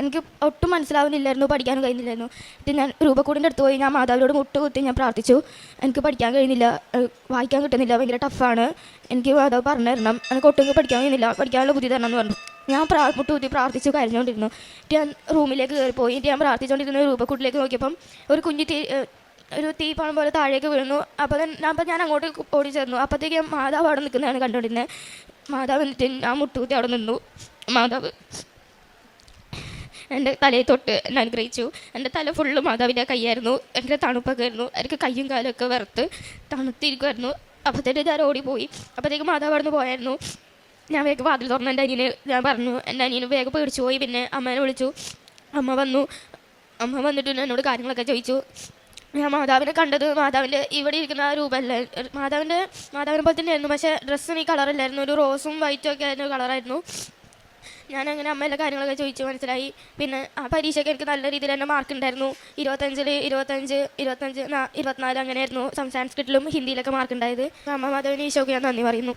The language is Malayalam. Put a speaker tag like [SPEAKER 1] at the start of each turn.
[SPEAKER 1] എനിക്ക് ഒട്ടും മനസ്സിലാവുന്നില്ലായിരുന്നു, പഠിക്കാനും കഴിയുന്നില്ലായിരുന്നു. എന്നിട്ട് ഞാൻ രൂപക്കൂടിൻ്റെ അടുത്ത് പോയി ഞാൻ മാതാവിനോട് മുട്ടുകുത്തി ഞാൻ പ്രാർത്ഥിച്ചു. എനിക്ക് പഠിക്കാൻ കഴിയുന്നില്ല, വായിക്കാൻ കിട്ടുന്നില്ല, ഭയങ്കര ടഫാണ്, എനിക്ക് മാതാവ് പറഞ്ഞു തരണം, എനിക്ക് ഒട്ടും പഠിക്കാൻ കഴിയുന്നില്ല, പഠിക്കാനുള്ള ബുദ്ധി തരണം എന്ന് പറഞ്ഞു. ഞാൻ മുട്ടുകുത്തി പ്രാർത്ഥിച്ചു കരഞ്ഞുകൊണ്ടിരുന്നു. എന്നിട്ട് ഞാൻ റൂമിലേക്ക് കയറിപ്പോയി. എന്നിട്ട് ഞാൻ പ്രാർത്ഥിച്ചുകൊണ്ടിരുന്ന രൂപക്കൂട്ടിലേക്ക് നോക്കിയപ്പം ഒരു കുഞ്ഞ് ഒരു തീപ്പാണം പോലെ താഴേക്ക് വീഴുന്നു. അപ്പോൾ ഞാൻ അങ്ങോട്ട് ഓടി ചേർന്നു. അപ്പോഴത്തേക്കും മാതാവ് അവിടെ നിൽക്കുന്നതാണ് കണ്ടുകൊണ്ടിരുന്നത്. മാതാവ് എന്നിട്ട് ഞാൻ മുട്ടുകുത്തി അവിടെ നിന്നു. മാതാവ് എൻ്റെ തലയിൽ തൊട്ട് എന്നെ അനുഗ്രഹിച്ചു. എൻ്റെ തല ഫുള്ള് മാതാവിൻ്റെ കൈയായിരുന്നു. എൻ്റെ തണുപ്പൊക്കെ ആയിരുന്നു, എനിക്ക് കയ്യും കാലൊക്കെ വിറത്ത് തണുത്തിരിക്കുമായിരുന്നു. അപ്പോഴത്തേക്ക് ഞാൻ ഓടിപ്പോയി. അപ്പോഴത്തേക്ക് മാതാവ് അവിടെ നിന്ന് പോയായിരുന്നു. ഞാൻ വേഗം വാതിൽ തുറന്ന് എൻ്റെ അനിയന് ഞാൻ പറഞ്ഞു. എൻ്റെ അനിയന് വേഗം പേടിച്ചു പോയി. പിന്നെ അമ്മേനെ വിളിച്ചു. അമ്മ വന്നു. അമ്മ വന്നിട്ട് എന്നോട് കാര്യങ്ങളൊക്കെ ചോദിച്ചു. ഞാൻ മാതാവിനെ കണ്ടത് മാതാവിൻ്റെ ഇവിടെ ഇരിക്കുന്ന ആ രൂപമല്ല, മാതാവിനെ പോലെ തന്നെയായിരുന്നു. പക്ഷേ ഡ്രസ്സിന് ഈ കളറില്ലായിരുന്നു, ഒരു റോസും വൈറ്റും ഒക്കെ ആയിരുന്നു കളറായിരുന്നു. ഞാനങ്ങനെ അമ്മ കാര്യങ്ങളൊക്കെ ചോദിച്ചു മനസ്സിലായി. പിന്നെ ആ പരീക്ഷയ്ക്ക് എനിക്ക് നല്ല രീതിയിൽ തന്നെ മാർക്ക് ഉണ്ടായിരുന്നു. 25 24 അങ്ങനെയായിരുന്നു. സംസ്കൃതത്തിലും ഹിന്ദിയിലൊക്കെ മാർക്ക് ഉണ്ടായത്. അമ്മ മാധവന് ഈശോക്ക് ഞാൻ നന്ദി പറയുന്നു.